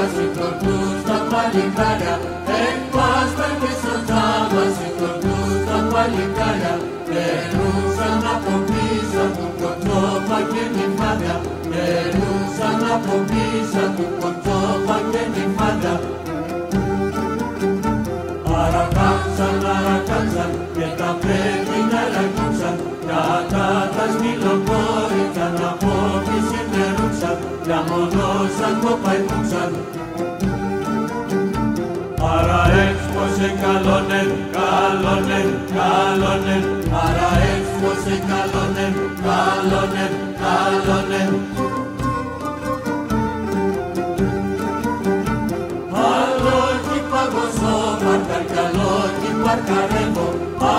βασιλικόν τους τα παλικάρια, εκπάσταν και στο βασιλικόν τους τα παλικάρια, περνούσαν από πίσω του κοντζόπα και νυμφάδια, περνούσαν από πίσω του κοντζόπα και νυμφάδια. Αρακάξαν και τα πρέπει να ρακούσαν, κατά τα σκυλοκόρητσαν από τη συντερούξαν, για μονόσαν το παϊτούξαν. Άρα έξπωσε καλόνεν, καλόνεν, καλόνεν, άρα έξπωσε καλόνεν, καλόνεν, καλόνεν. Αλόγι παγωσό παρκαρκαλόγι παρκαρεύω,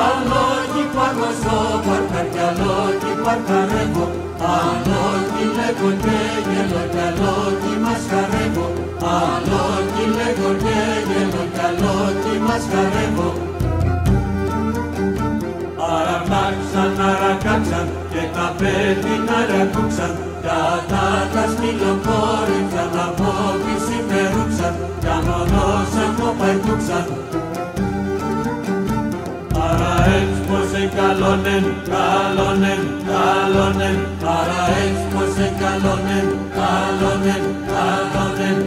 αλόγι παγωσό παρκαρκαλόγι παρκαρεύω, αλόγι λέγω και γελό κι αλόγι μας χαρεύω, αλόγι λέγω και γελό κι αλόγι μας χαρεύω. Αρακάξαν και τα πέλη να ρακούξαν, κατά τα σκυλοκόρητσαν από τη συμμερούξαν, για μονόσαν το παϊτούξαν. Άρα έξπωσε καλόνεν, καλόνεν, καλόνεν, άρα έξπωσε καλόνεν, καλόνεν, καλόνεν.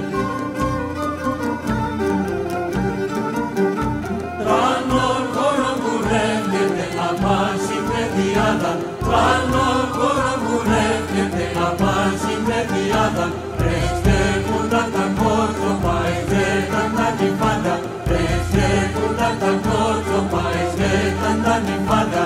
Τρανό χώρο μου ρεύγεται να πάσει παιδιάδα, τρανό χώρο μου ρεύγεται να πάσει παιδιάδα, ρεστέχουνταν τα κόρτσοπα, εστέχαν τα νυμφάδα, ρεστέχουνταν τα κόρτσοπα, εστέχαν τα νυμφάδα.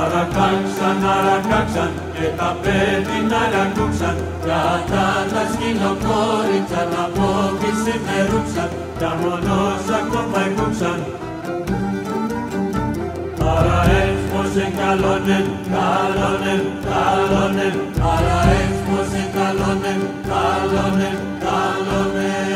Αρακάξαν και τα παιδί να ρακούξαν, κατά τα σκυλοκόρητσαν από τη συμμερούξαν, για μονόσαν το παϊτούξαν. Άρα έξπωσε καλόνεν, καλόνεν, καλόνεν, άρα έξπωσε καλόνεν, καλόνεν, καλόνεν.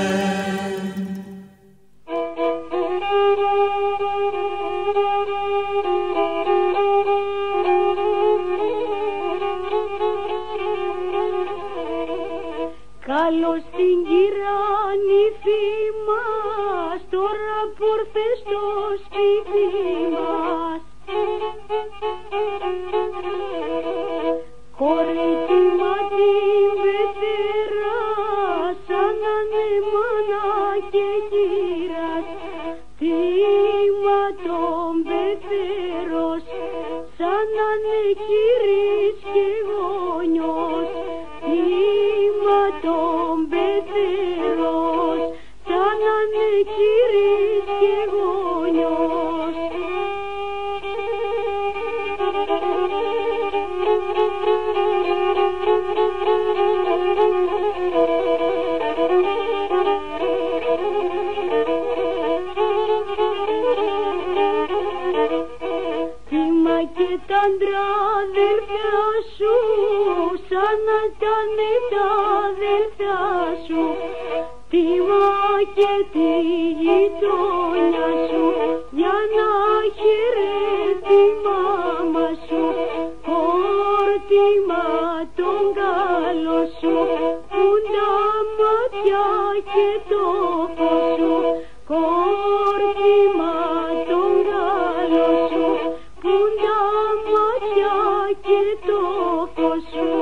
Καλώς την κύρα νύφη μας, τώρα πόρθε στο σπίτι μας. Κορίτσι μα την πεθερά, σαν να είναι μάνα και κύρας. Τίμα τον πεθερός, σαν να είναι κύρις και γονιός. Τίμα τον πεθερός, σαν να είναι κύρις και γονιός. Τίμα και τα άντρα αδελφιά σου, σαν να ήταν τα αδελφιά σου. Τίμα και τη γειτόνια σου, για να χαιρετεί η μάμα σου. Χόρτιμα τον καλό σου, που τα μάτια και το φως σου. Χόρτιμα τον καλό σου, που τα μάτια και το φως σου.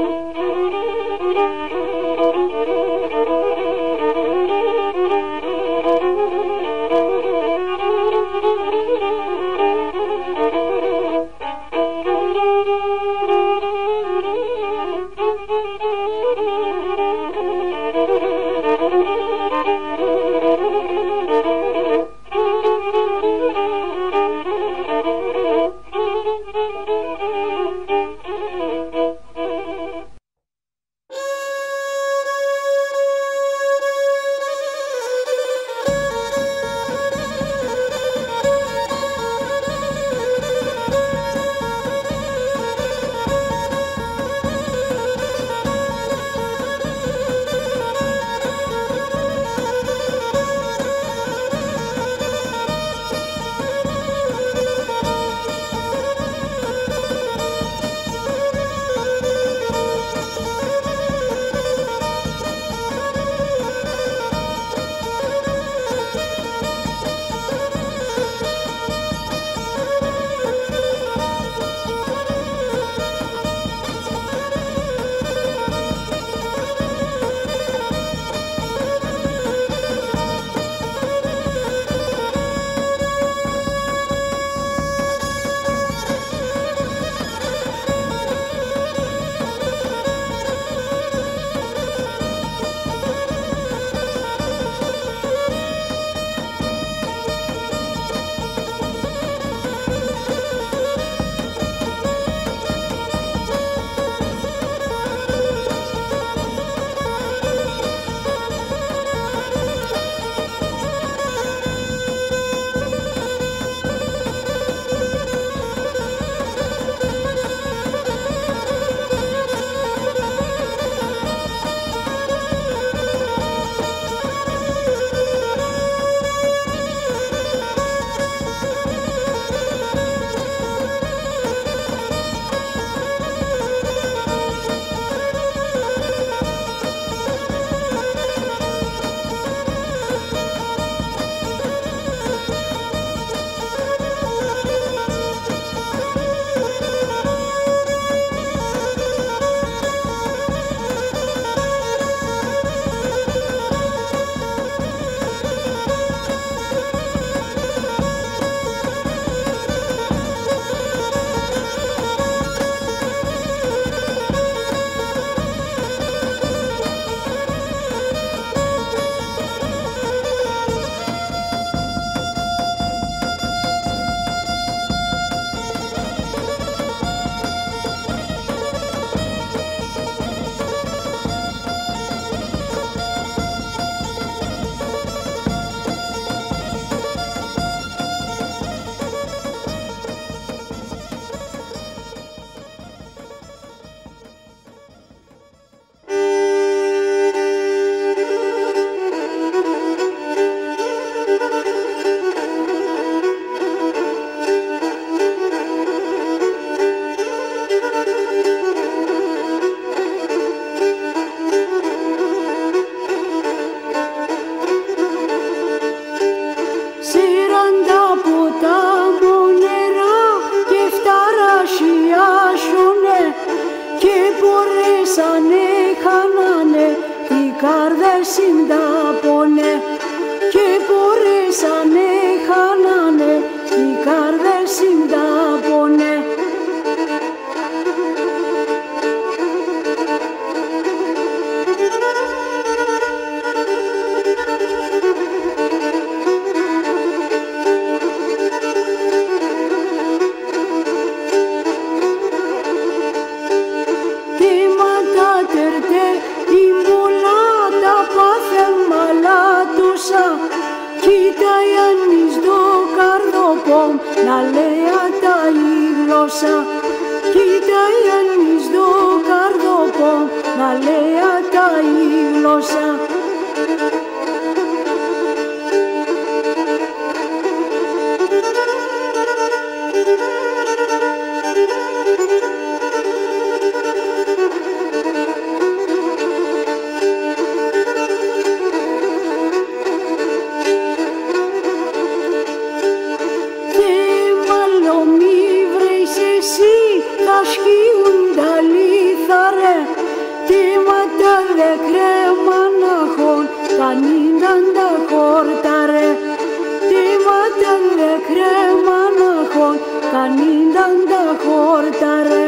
συντάπωνε και μπορέσανε χάνανε οι καρδές συντάπωνε. Να λέει τα η γλώσσα, κοίταει ανείς το καρδόπο, να λέει τα η γλώσσα. Canindanda cortare